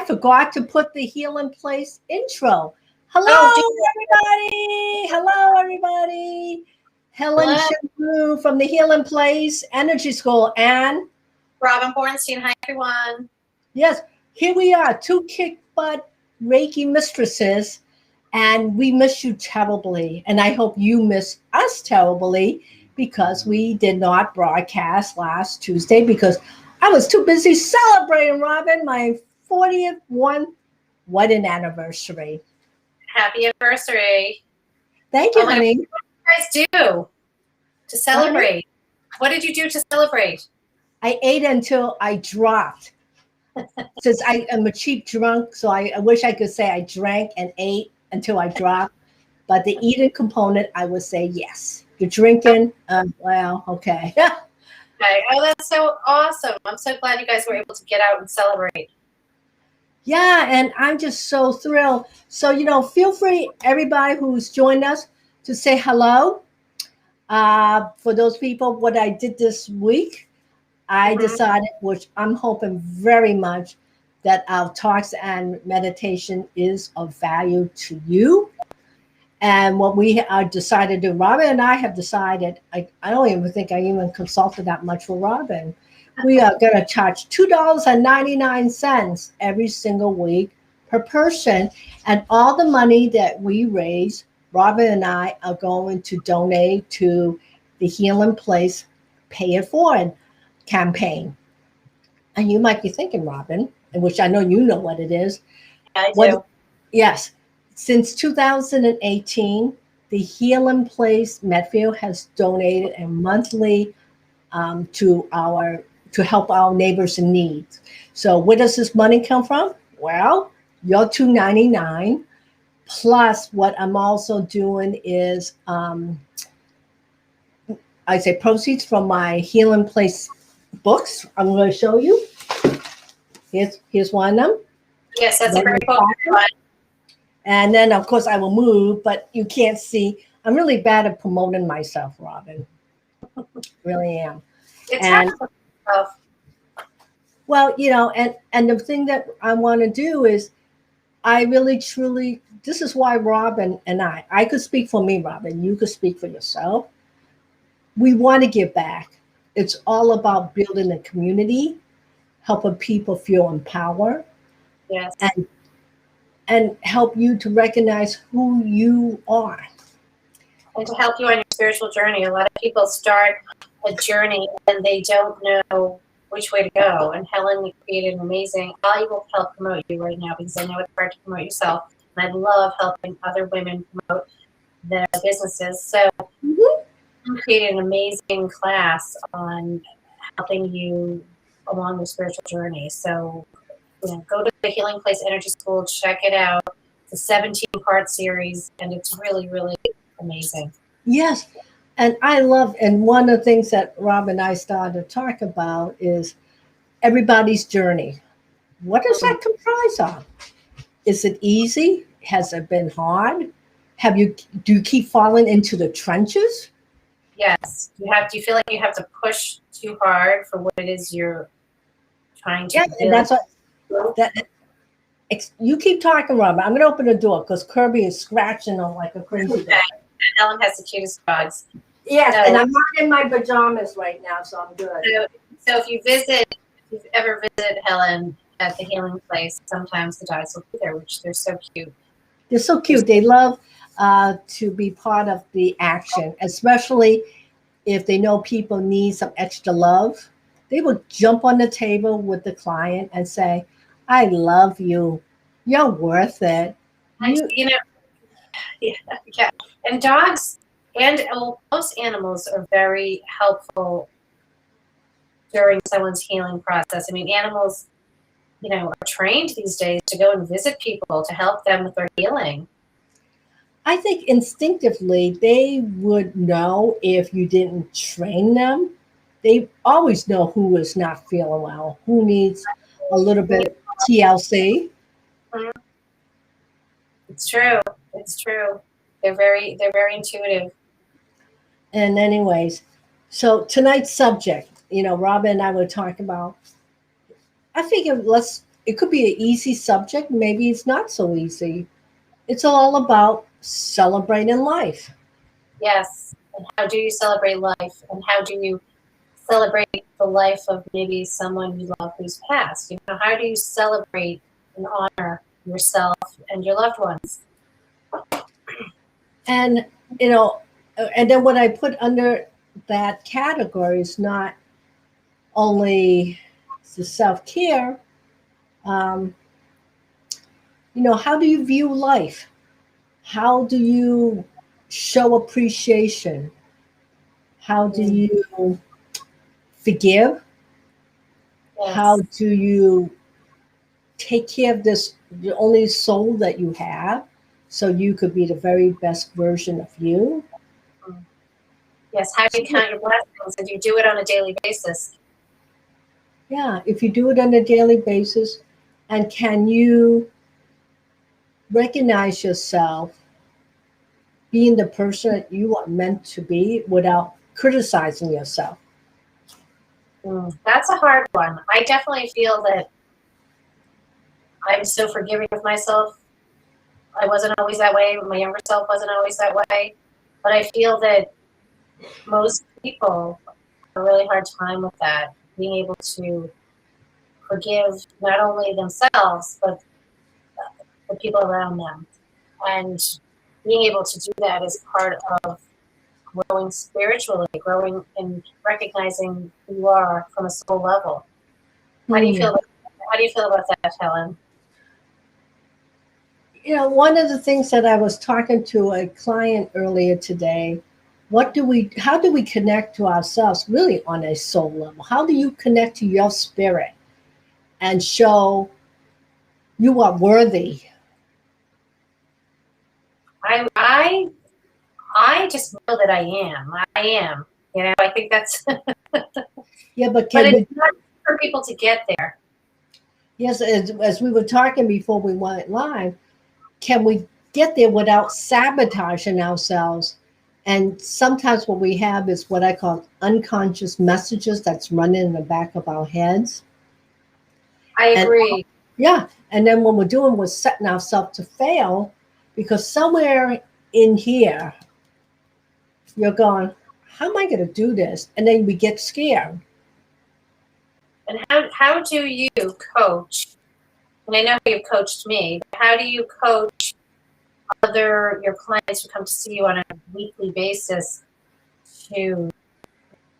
I forgot to put the Healing Place intro. Oh, Everybody. Hello, everybody. Helen hello. Shimbu from the Healing Place Energy School. And Robin Bornstein. Hi, everyone. yes, here we are, two kick butt Reiki mistresses. And we miss you terribly. And I hope you miss us terribly because we did not broadcast last Tuesday because I was too busy celebrating, Robin, my 40th one. What an anniversary. Happy anniversary. Thank you, Oh my honey. God. What did you guys do to celebrate? What did you do to celebrate? I ate until I dropped. Since I am a cheap drunk, so I wish I could say I drank and ate until I dropped. But the eating component, I would say yes. The drinking, well, okay. Okay. Oh, that's so awesome. I'm so glad you guys were able to get out and celebrate. Yeah, and I'm just so thrilled. So, feel free, everybody who's joined us, to say hello. For those people, what I did this week, I decided, which I'm hoping very much, that our talks and meditation is of value to you. And what we decided to do, Robin and I have decided, I don't even think I even consulted that much with Robin. We are going to charge $2.99 every single week per person. And all the money that we raise, Robin and I are going to donate to the Healing Place Pay It Forward campaign. And you might be thinking, Robin, which I know you know what it is. I do. Yes. Since 2018, the Healing Place Medfield has donated a monthly to help our neighbors in need. So where does this money come from? Well, your $2.99 plus what I'm also doing is I say proceeds from my Healing Place books. I'm going to show you. Here's one of them. Yes, that's a very cool one. And then, of course, I will move, but you can't see. I'm really bad at promoting myself, Robin. Really am. It's hard for myself. Well, and the thing that I want to do is I really, truly, this is why Robin and I could speak for me, Robin, you could speak for yourself. We want to give back. It's all about building a community, helping people feel empowered. Yes. And help you to recognize who you are. And to help you on your spiritual journey. A lot of people start a journey and they don't know which way to go. And Helen, you created an amazing, valuable to help promote you right now because I know it's hard to promote yourself. And I love helping other women promote their businesses. So you created an amazing class on helping you along your spiritual journey. So go to the Healing Place Energy School, check it out. It's a 17-part series, and it's really, really amazing. Yes, and I love, and one of the things that Rob and I started to talk about is everybody's journey. What does that comprise of? Is it easy? Has it been hard? Do you keep falling into the trenches? Yes. Do you feel like you have to push too hard for what it is you're trying to do? And that's what. You keep talking, Robin. I'm going to open the door because Kirby is scratching on like a crazy dog. Helen has the cutest dogs. Yes, and I'm not in my pajamas right now, so I'm good. So if you've ever visited Helen at the Healing Place, sometimes the dogs will be there, which they're so cute. They're so cute. They love to be part of the action, especially if they know people need some extra love. They will jump on the table with the client and say, I love you. You're worth it. Yeah. And dogs and most animals are very helpful during someone's healing process. I mean, animals, are trained these days to go and visit people to help them with their healing. I think instinctively they would know if you didn't train them. They always know who is not feeling well, who needs a little bit TLC. It's true. It's true. They're very intuitive. And anyways, so tonight's subject, Robin and I were talking about, I figured let's it could be an easy subject. Maybe it's not so easy. It's all about celebrating life. Yes. And how do you celebrate life? And how do you celebrate the life of maybe someone you love who's passed? You know, how do you celebrate and honor yourself and your loved ones? And, you know, and then what I put under that category is not only the self care, um, how do you view life? How do you show appreciation? How do Mm, you forgive? How yes. do you take care of this, the only soul that you have, so you could be the very best version of you? Mm. Yes. How do you count your blessings? And you do it on a daily basis? Yeah, if you do it on a daily basis, and can you recognize yourself being the person that you are meant to be without criticizing yourself? Mm, that's a hard one. I definitely feel that I'm so forgiving of myself. I wasn't always that way. My younger self wasn't always that way. But I feel that most people have a really hard time with that, being able to forgive not only themselves, but the people around them. And being able to do that is part of growing spiritually, growing and recognizing who you are from a soul level. How do you Hmm. feel about, how do you feel about that, Helen? One of the things that I was talking to a client earlier today, how do we connect to ourselves really on a soul level? How do you connect to your spirit and show you are worthy? I I just know that I am. I am. You know, I think that's, but Yeah, but it's not for people to get there. yes, as we were talking before we went live, can we get there without sabotaging ourselves? And sometimes what we have is what I call unconscious messages that's running in the back of our heads. I And agree. yeah, and then what we're doing, we're setting ourselves to fail because somewhere in here, you're going, how am I going to do this? And then we get scared. And how do you coach? And I know you've coached me. But how do you coach your clients who come to see you on a weekly basis to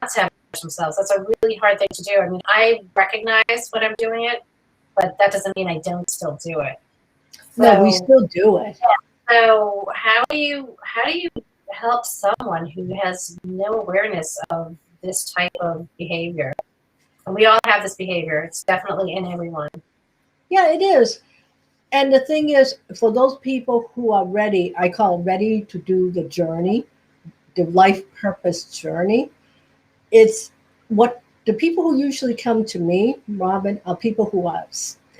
not sabotage themselves? That's a really hard thing to do. I mean, I recognize when I'm doing it, but that doesn't mean I don't still do it. No, we So, still do it. so how do you help someone who has no awareness of this type of behavior? And we all have this behavior. It's definitely in everyone. Yeah, it is. And the thing is, for those people who are ready, I call it ready to do the journey, the life purpose journey. It's what the people who usually come to me, Robin, are people who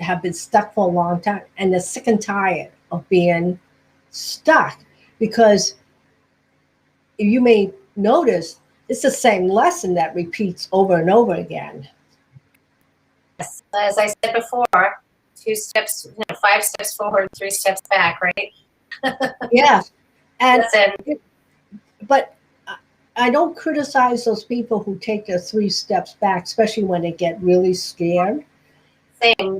have been stuck for a long time and they're sick and tired of being stuck. Because you may notice it's the same lesson that repeats over and over again. Yes. As I said before, 2 steps, 5 steps forward, 3 steps back, right? Yeah. And Listen, but I don't criticize those people who take their 3 steps back, especially when they get really scared.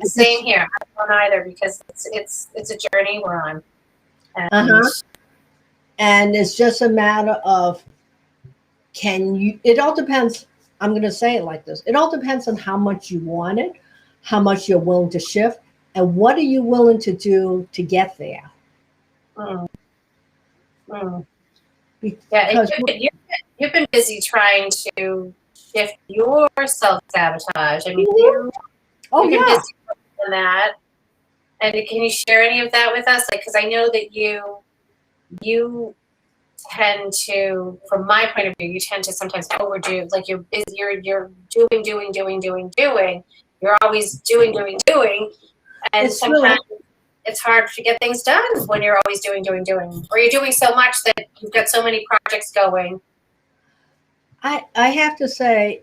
same here. I don't either because it's a journey we're on, and Uh-huh. And it's just a matter of, can you, it all depends. I'm going to say it like this. It all depends on how much you want it, how much you're willing to shift, and what are you willing to do to get there. mm, mm. Yeah, and Because you've been busy trying to shift your self sabotage. I mean, Mhm. Oh you've been yeah. busy on that. And can you share any of that with us? Like, because I know that you tend to, from my point of view, you tend to sometimes overdo. Like you're busy, you're doing. You're always doing, and It's true. sometimes it's hard to get things done when you're always doing, or you're doing so much that you've got so many projects going. I have to say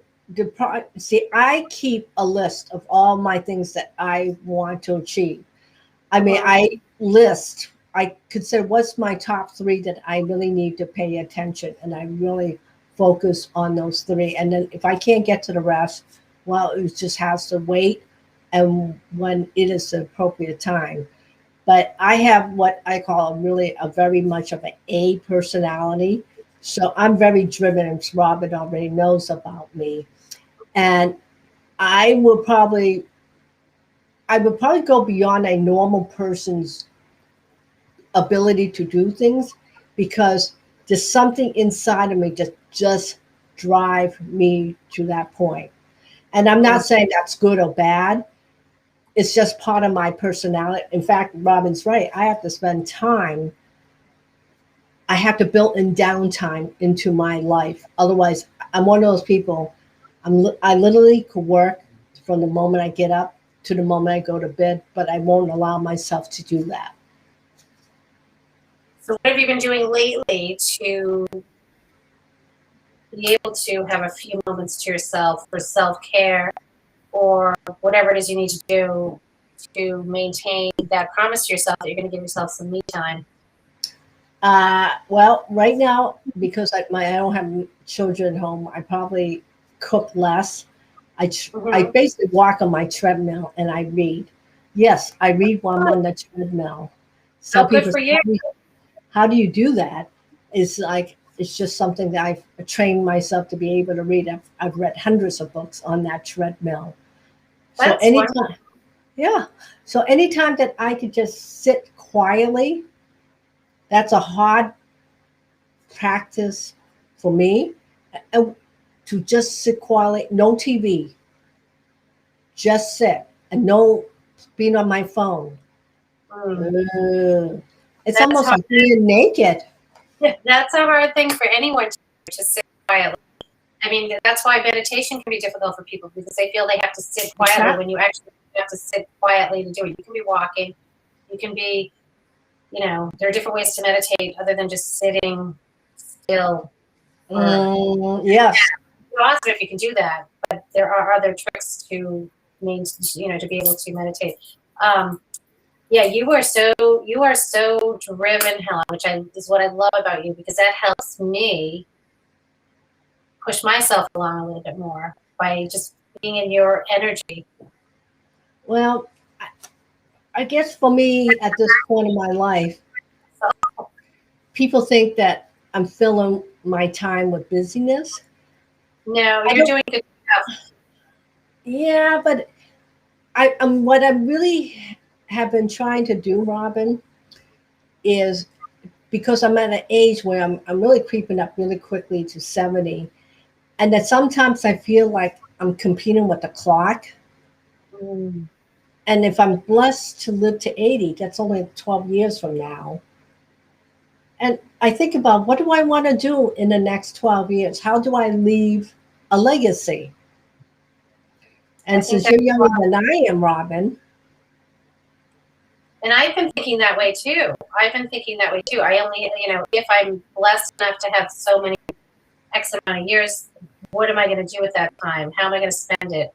see, I keep a list of all my things that I want to achieve. I mean, Mhm. I consider what's my top three that I really need to pay attention, and I really focus on those three. And then if I can't get to the rest, well, it just has to wait, and when it is the appropriate time. But I have what I call really a very much of an A personality. So I'm very driven, and Robin already knows about me. And I will probably I would probably go beyond a normal person's ability to do things because there's something inside of me that just drive me to that point. And I'm not saying that's good or bad. It's just part of my personality. In fact, Robin's right. I have to spend time. I have to build in downtime into my life. Otherwise, I'm one of those people. I literally could work from the moment I get up to the moment I go to bed, but I won't allow myself to do that. So what have you been doing lately to be able to have a few moments to yourself for self-care or whatever it is you need to do to maintain that promise to yourself that you're going to give yourself some me time? Well, right now, because I don't have children at home, I probably cook less. I Mm-hmm. basically walk on my treadmill and I read. Yes, I read while I'm on the treadmill. Oh, Some good people for say, you. how do you do that? It's like, it's just something that I've trained myself to be able to read. I've read hundreds of books on that treadmill. So That's wonderful. anytime, yeah. So anytime that I could just sit quietly, that's a hard practice for me. And to just sit quietly, no TV, just sit and no being on my phone. Mm. Ugh. It's That's almost hard. like being naked. That's a hard thing for anyone to sit quietly. I mean, that's why meditation can be difficult for people because they feel they have to sit quietly when you actually have to sit quietly to do it. You can be walking, you can be, there are different ways to meditate other than just sitting still. Or Yes. it's awesome if you can do that, but there are other tricks to to be able to meditate. Um, yeah, you are so driven, Helen, which is what I love about you because that helps me push myself along a little bit more by just being in your energy. Well, I guess for me at this point in my life, So, people think that I'm filling my time with busyness. no, I you're don't, doing good stuff. yeah, but what I really have been trying to do, Robin, is because I'm at an age where I'm really creeping up really quickly to 70. And that sometimes I feel like I'm competing with the clock. Mm. And if I'm blessed to live to 80, that's only 12 years from now. And I think about what do I want to do in the next 12 years? How do I leave a legacy? I And think since that's you're younger than I am, Robin, And I've been thinking that way too. I've been thinking that way too. I only, if I'm blessed enough to have so many X amount of years, what am I going to do with that time? How am I going to spend it?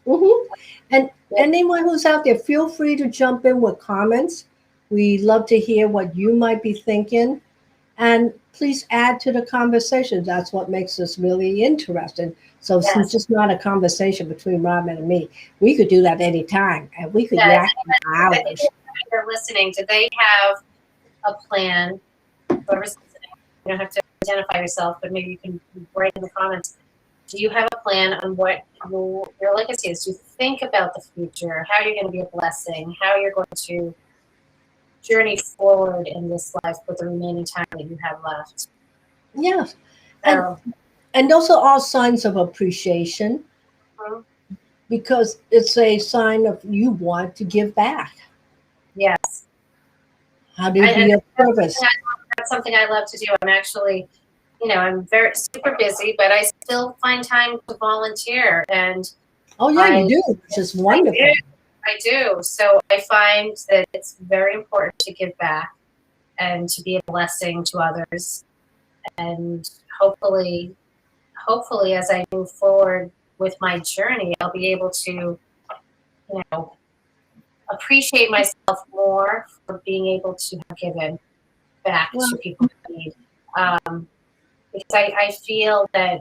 hmm and Yeah, anyone who's out there, feel free to jump in with comments. We love to hear what you might be thinking. And please add to the conversation. That's what makes this really interesting. So since yes, it's not a conversation between Robin and me, we could do that anytime and we could yes. yak for hours. If they're listening, do they have a plan? Whoever's listening, you don't have to identify yourself, but maybe you can write in the comments. Do you have a plan on what your legacy is? Do you think about the future? How you're going to be a blessing? How you're going to journey forward in this life with the remaining time that you have left? Yes. And So, and those are all signs of appreciation mhm. because it's a sign of you want to give back. Yes. How do you And be of service? that's something I love to do. I'm actually, I'm very super busy, but I still find time to volunteer. And Oh yeah, you I, do, which is I do, wonderful. I do. So I find that it's very important to give back and to be a blessing to others. And hopefully as I move forward with my journey, I'll be able to, you know, appreciate myself more for being able to have given back to people who need. Because I feel that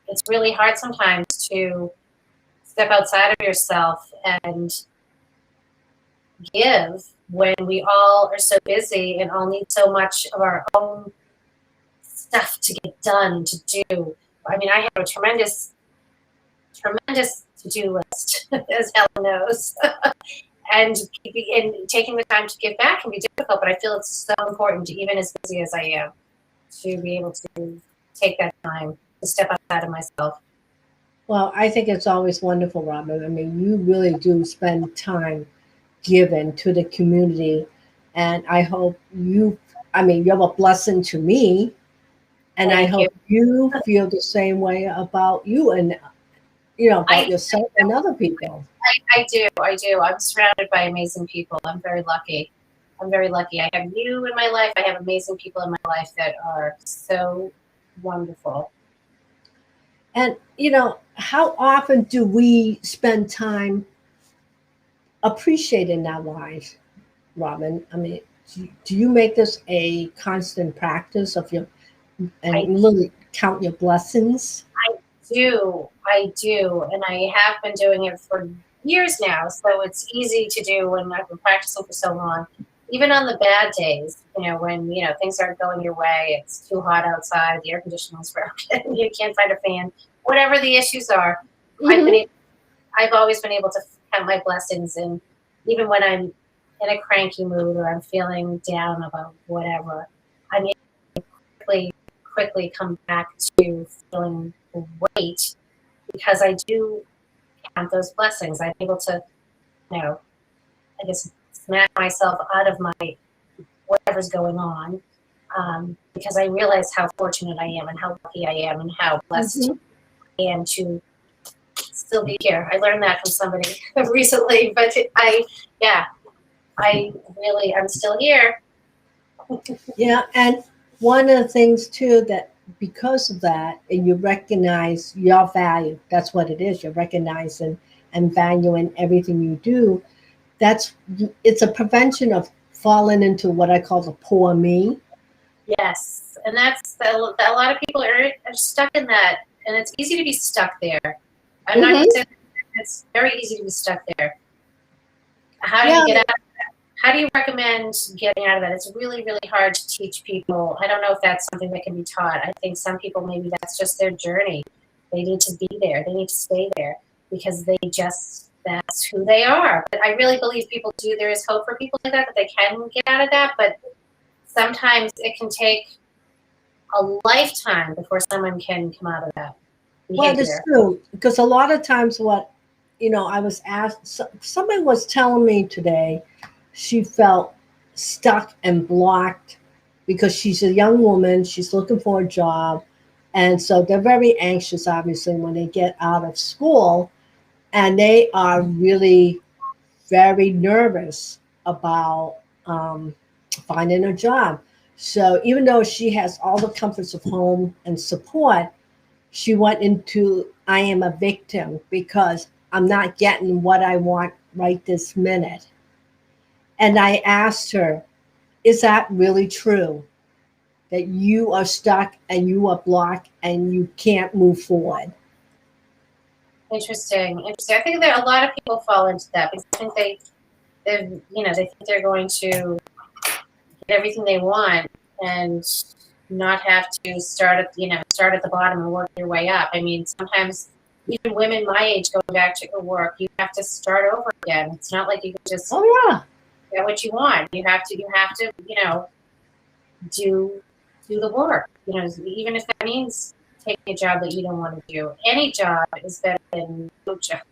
it's really hard sometimes to step outside of yourself and give when we all are so busy and all need so much of our own stuff to get done, to do. I mean, I have a tremendous to-do list, as Helen knows. and taking the time to give back can be difficult, but I feel it's so important, even as busy as I am, to be able to take that time to step outside of myself. Well, I think it's always wonderful, Robin. I mean, you really do spend time given to the community. And I hope you're a blessing to me. And I hope you feel the same way about you and, about yourself and other people. I do. I'm surrounded by amazing people. I'm very lucky. I have you in my life. I have amazing people in my life that are so wonderful. And, how often do we spend time appreciating our lives, Robin? I mean, do you make this a constant practice and really count your blessings? I do. And I have been doing it for years now. So it's easy to do when I've been practicing for so long. Even on the bad days, when, things aren't going your way, it's too hot outside, the air conditioning's broken, you can't find a fan, whatever the issues are, Mm-hmm. I've always been able to count my blessings. And even when I'm in a cranky mood or I'm feeling down about whatever, I'm able to quickly come back to feeling great because I do count those blessings. I'm able to, I guess, smack myself out of my whatever's going on because I realize how fortunate I am and how lucky I am and how blessed I am to still be here. I learned that from somebody recently, but I'm still here. Yeah, and one of the things too that because of that, and you recognize your value. That's what it is. You're recognizing and valuing everything you do. It's a prevention of falling into what I call the poor me. Yes, and that's a lot of people are stuck in that, and it's easy to be stuck there. I'm not going to say it's very easy to be stuck there. How do you get out? How do you recommend getting out of that? It's really, really hard to teach people. I don't know if that's something that can be taught. I think some people, maybe that's just their journey. They need to be there. They need to stay there because that's who they are. But I really believe people do. There is hope for people like that they can get out of that. But sometimes it can take a lifetime before someone can come out of that behavior. Well, it's true because a lot of times I was asked, somebody was telling me today she felt stuck and blocked because she's a young woman, she's looking for a job. And so they're very anxious, obviously, when they get out of school. And they are really very nervous about finding a job. So even though she has all the comforts of home and support, she went into I am a victim because I'm not getting what I want right this minute. And I asked her, is that really true? That you are stuck and you are blocked and you can't move forward? Interesting. I think that a lot of people fall into that because I think they think they're going to get everything they want and not have to start at the bottom and work your way up. I mean, sometimes even women my age going back to work, you have to start over again. It's not like you can just get what you want. You have to do the work. Even if that means taking a job that you don't want to do. Any job is better than no job,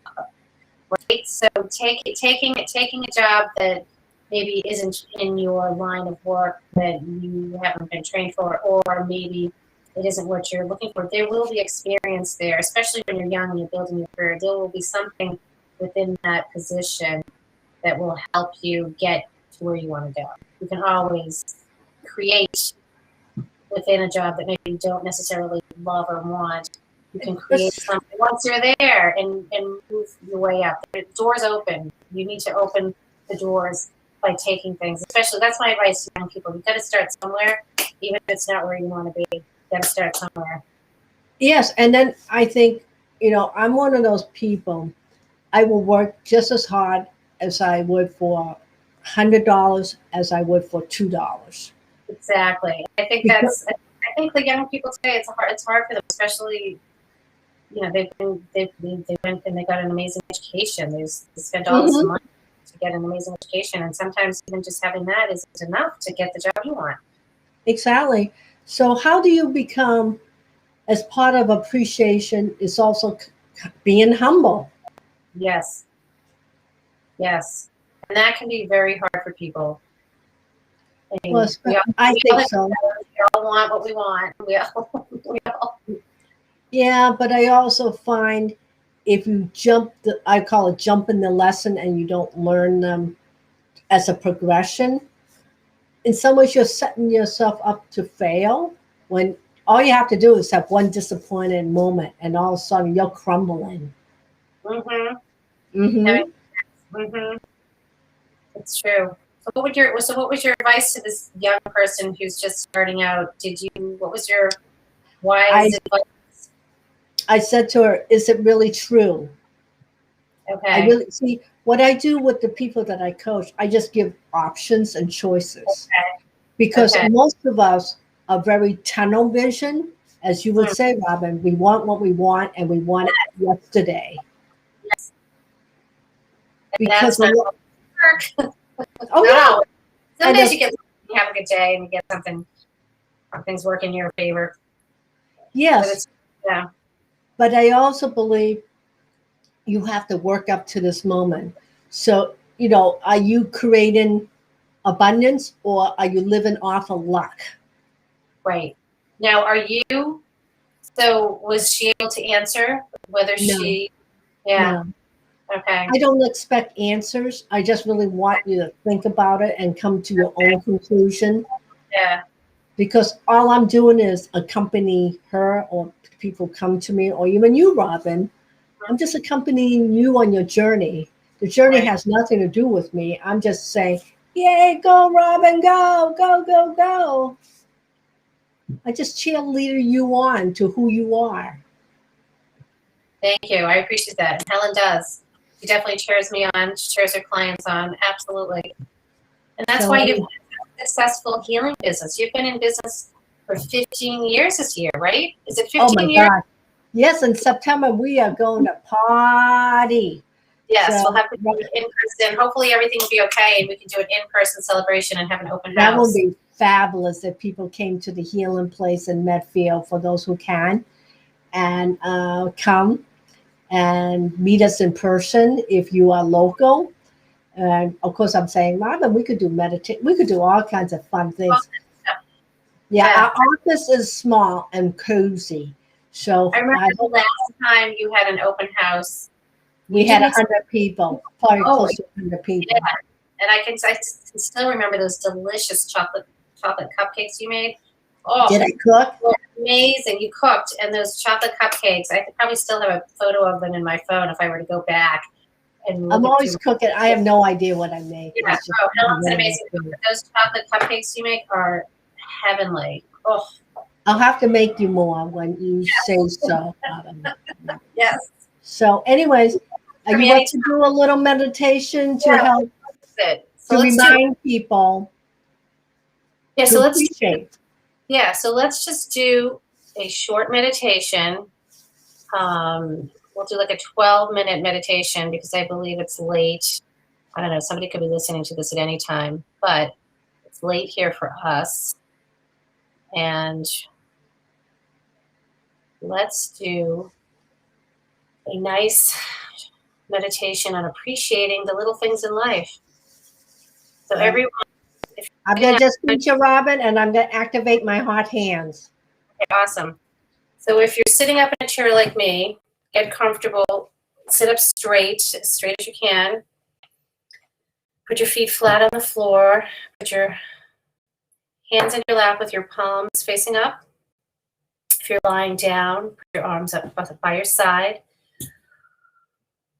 right? So taking a job that maybe isn't in your line of work that you haven't been trained for, or maybe it isn't what you're looking for. There will be experience there, especially when you're young and you're building your career. There will be something within that position that will help you get to where you want to go. You can always create within a job that maybe you don't necessarily love or want. You can create something once you're there and move your way up. The doors open. You need to open the doors by taking things. Especially, that's my advice to young people. You've got to start somewhere, even if it's not where you want to be. You've got to start somewhere. Yes, and then I think, I'm one of those people. I will work just as hard as I would for $100 as I would for $2. Exactly. I think Because, I think the young people today, it's hard for them, especially, they went and they got an amazing education. They spent all this Mhm, money to get an amazing education, and sometimes even just having that isn't enough to get the job you want. exactly. So how do you become, as part of appreciation, is also being humble? Yes, yes, and that can be very hard for people. I Well, mean, we all, I we all, think have, so. we all want what we want. We all. Yeah, but I also find if you I call it jumping the lesson and you don't learn them as a progression, in some ways you're setting yourself up to fail when all you have to do is have one disappointed moment and all of a sudden you're crumbling. Mm-hmm. Mm-hmm. Mm-hmm. It's true. What was your advice to this young person who's just starting out? What was your I, wise advice? I said to her, is it really true? I Okay. really see what I do with the people that I coach. I just give options and choices because Okay. most of us are very tunnel vision. As you would Hmm. say, Robin, we want what we want and we want it yesterday. Yes. And Because, that's not how it works. oh, Not yeah. always. Some And days there's, you have a good day and you get something, things work in your favor. But yes, it's, yeah. but I also believe you have to work up to this moment. So, are you creating abundance or are you living off of luck? Right. Now, so was she able to answer whether No, yeah, no. okay. I don't expect answers. I just really want you to think about it and come to your own conclusion Yeah. because all I'm doing is accompany her or people come to me or even you, Robin. I'm just accompanying you on your journey. The journey Right. has nothing to do with me. I'm just saying, yay, go, Robin, go, go, go, go. I just cheerleader you on to who you are. Thank you. I appreciate that. And Helen does. She definitely cheers me on. She cheers her clients on. Absolutely. And that's So, why you've had a successful healing business. You've been in business for 15 years this year, right? Is it oh my 15 years? God. Yes, in September, we are going to party. Yes, we'll So have to do it in person. Hopefully everything will be okay and we can do an in-person celebration and have an open that will house. be fabulous if people came to the healing place in Medfield for those who can and come and meet us in person if you are local. And of course, I'm saying, Robin, we could do meditate. We could do all kinds of fun things. Yeah, Yeah. our office is small and cozy. So I remember the last time you had an open house. we You had didn't 100 people, probably Oh, close to 100 people. yeah. And I can still remember those delicious chocolate cupcakes you made. Oh, Did I cook? amazing. You cooked, and those chocolate cupcakes, I could probably still have a photo of them in my phone if I were to go back and look I'm at always cooking. I have no idea what I make. Yeah. It's just Oh, Helen's an really amazing cook. good. Those chocolate cupcakes you make are heavenly. Oh, I'll have to make you more when you say so. yes. So, anyways, are For me, you up to anytime. do a little meditation to Yeah, help that's it. So to let's do. remind people Yeah. to So appreciate? let's just do a short meditation. We'll do like a 12-minute meditation because I believe it's late. I don't know. Somebody could be listening to this at any time, but it's late here for us. And let's do a nice meditation on appreciating the little things in life. So everyone, if I'm you're gonna sitting just up, teach you, Robin, and I'm gonna activate my hot hands. okay, awesome. So if you're sitting up in a chair like me, get comfortable, sit up straight, as straight as you can. Put your feet flat on the floor. Put your hands in your lap with your palms facing up. If you're lying down, put your arms up by your side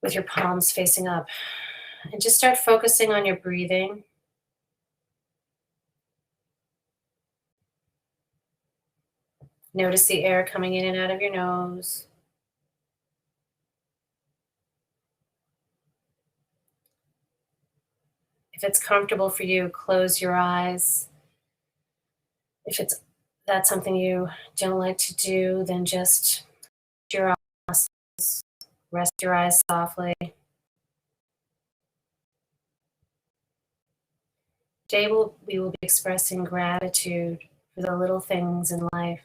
with your palms facing up. And just start focusing on your breathing. Notice the air coming in and out of your nose. If it's comfortable for you, close your eyes. If that's something you don't like to do, then just your eyes, rest your eyes softly. Today we will be expressing gratitude for the little things in life,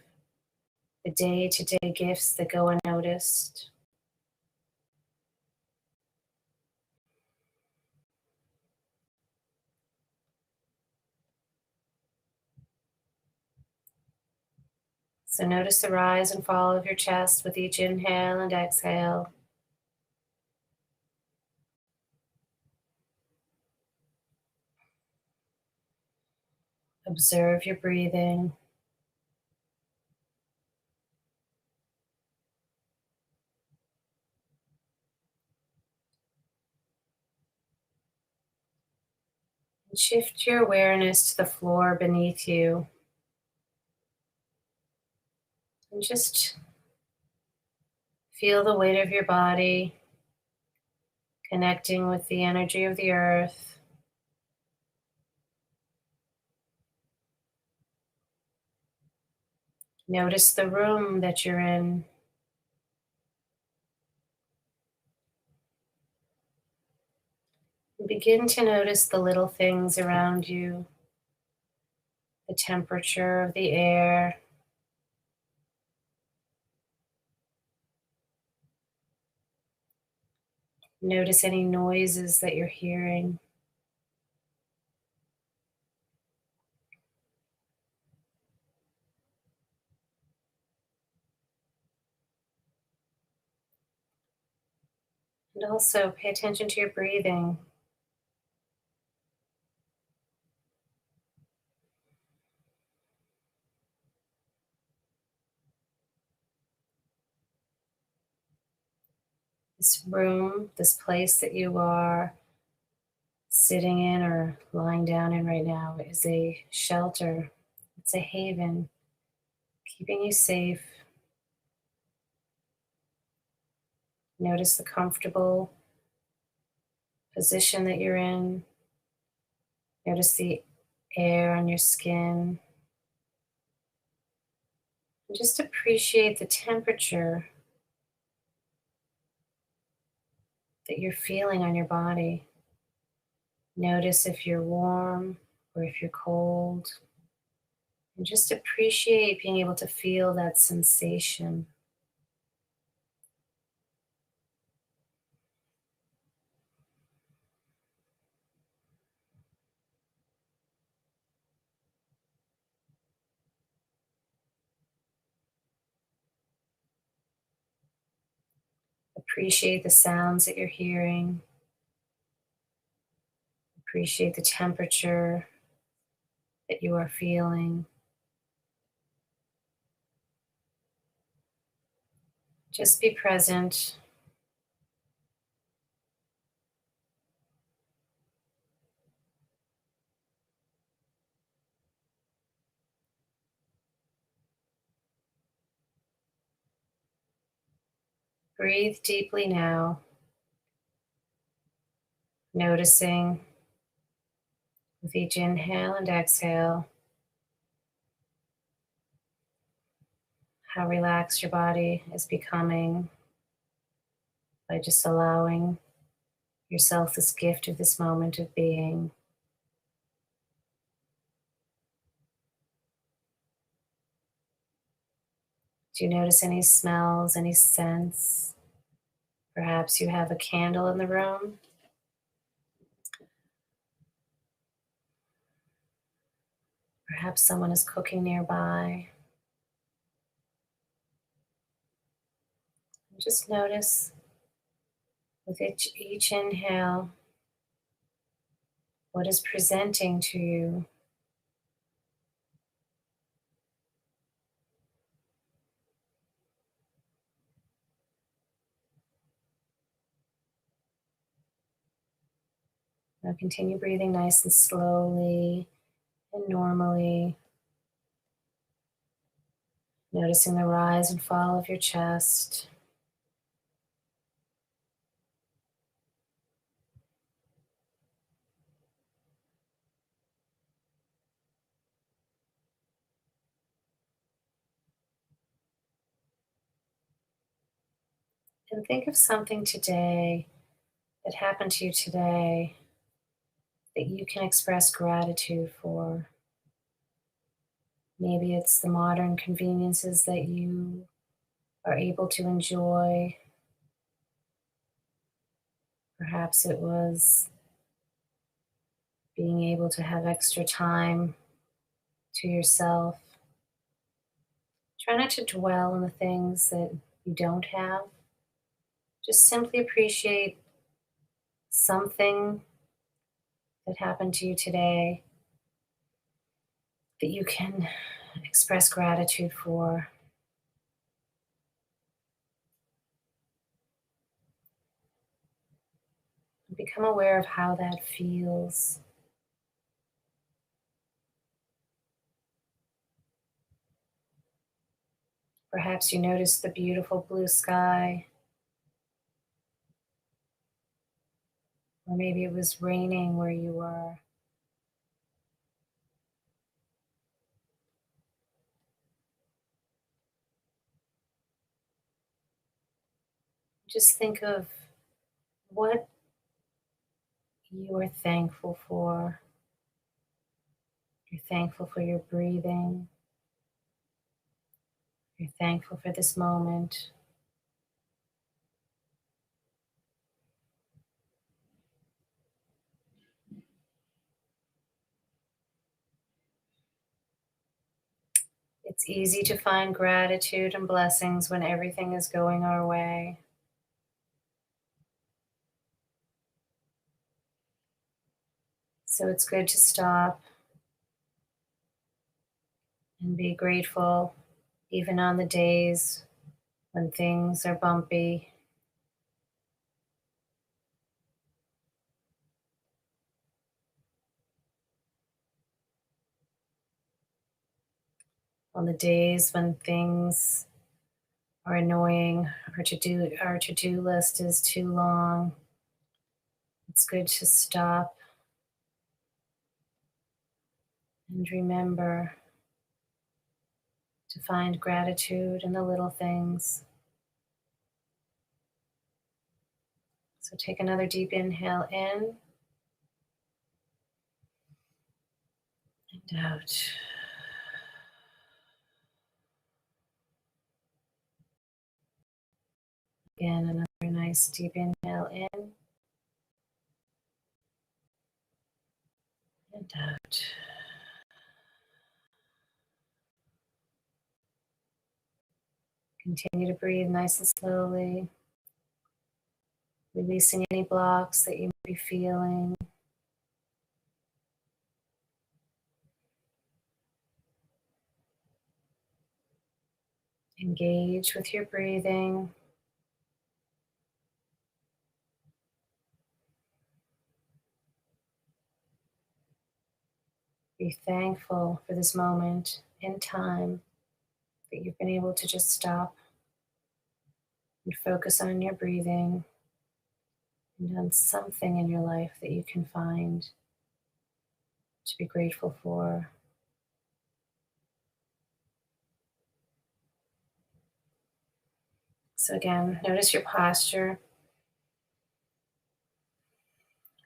the day-to-day gifts that go unnoticed. So notice the rise and fall of your chest with each inhale and exhale. Observe your breathing. And shift your awareness to the floor beneath you. And just feel the weight of your body connecting with the energy of the earth. Notice the room that you're in. Begin to notice the little things around you, the temperature of the air, notice any noises that you're hearing. And also pay attention to your breathing. This room, this place that you are sitting in or lying down in right now is a shelter. It's a haven, keeping you safe. Notice the comfortable position that you're in. Notice the air on your skin. And just appreciate the temperature that you're feeling on your body. Notice if you're warm or if you're cold. And just appreciate being able to feel that sensation. Appreciate the sounds that you're hearing. Appreciate the temperature that you are feeling. Just be present. Breathe deeply now, noticing with each inhale and exhale how relaxed your body is becoming by just allowing yourself this gift of this moment of being. Do you notice any smells, any scents? Perhaps you have a candle in the room. Perhaps someone is cooking nearby. Just notice with each inhale what is presenting to you. Now continue breathing nice and slowly and normally. Noticing the rise and fall of your chest. And think of something today that happened to you today that you can express gratitude for. Maybe it's the modern conveniences that you are able to enjoy. Perhaps it was being able to have extra time to yourself. Try not to dwell on the things that you don't have. Just simply appreciate something that happened to you today that you can express gratitude for. Become aware of how that feels. Perhaps you notice the beautiful blue sky, or maybe it was raining where you were. Just think of what you are thankful for. You're thankful for your breathing. You're thankful for this moment. It's easy to find gratitude and blessings when everything is going our way. So it's good to stop and be grateful, even on the days when things are bumpy. On the days when things are annoying, our to-do list is too long. It's good to stop and remember to find gratitude in the little things. So take another deep inhale in and out. Again, another nice deep inhale in and out. Continue to breathe nice and slowly, releasing any blocks that you may be feeling. Engage with your breathing. Be thankful for this moment in time that you've been able to just stop and focus on your breathing and on something in your life that you can find to be grateful for. So again, notice your posture.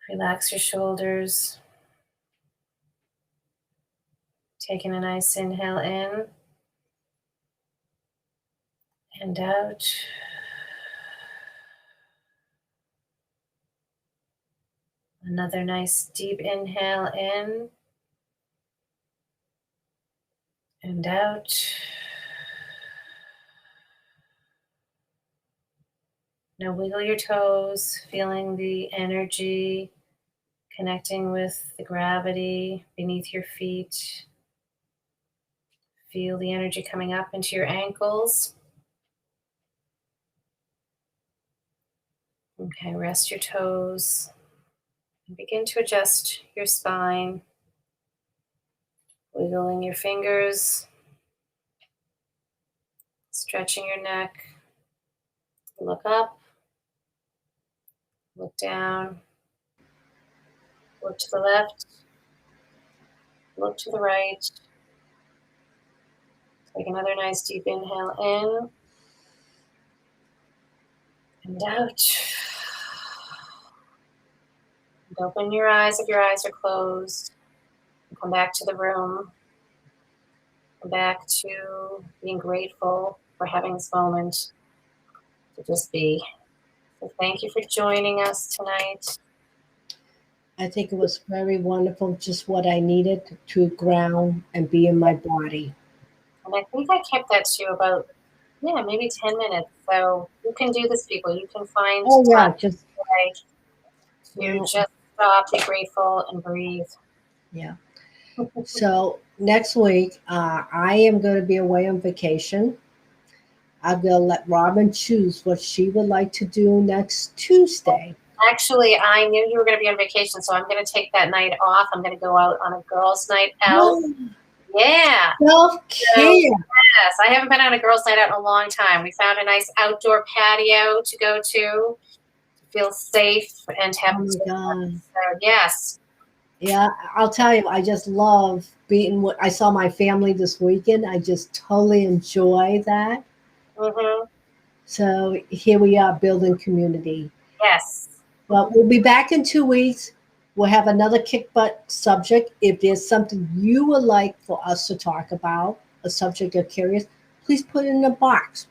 Relax your shoulders. Taking a nice inhale in and out. Another nice deep inhale in and out. Now wiggle your toes, feeling the energy connecting with the gravity beneath your feet. Feel the energy coming up into your ankles. Okay, rest your toes. And begin to adjust your spine, wiggling your fingers, stretching your neck. Look up, look down, look to the left, look to the right. Take another nice deep inhale in and out. And open your eyes if your eyes are closed. Come back to the room. Come back to being grateful for having this moment to just be. So thank you for joining us tonight. I think it was very wonderful, just what I needed to ground and be in my body. And I think I kept that to about, maybe 10 minutes. So you can do this, people. You can find time to just stop, be grateful, and breathe. Yeah. So next week, I am going to be away on vacation. I'm going to let Robin choose what she would like to do next Tuesday. Actually, I knew you were going to be on vacation, so I'm going to take that night off. I'm going to go out on a girls' night out. Yeah. Self-care. So, yes, I haven't been on a girls' night out in a long time. We found a nice outdoor patio to go to feel safe and have. Oh my God. So, yes. Yeah, I'll tell you, I just love being. I saw my family this weekend. I just totally enjoy that. Mm-hmm. So here we are building community. Yes. But we'll be back in 2 weeks. We'll have another kick butt subject. If there's something you would like for us to talk about, a subject you're curious, please put it in the box.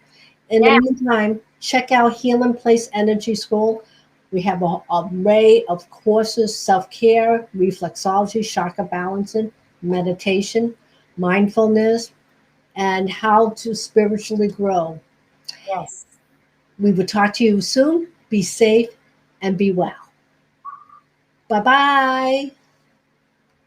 In the meantime, check out Healing Place Energy School. We have an array of courses: self-care, reflexology, chakra balancing, meditation, mindfulness, and how to spiritually grow. Yes. We will talk to you soon. Be safe and be well. Bye-bye.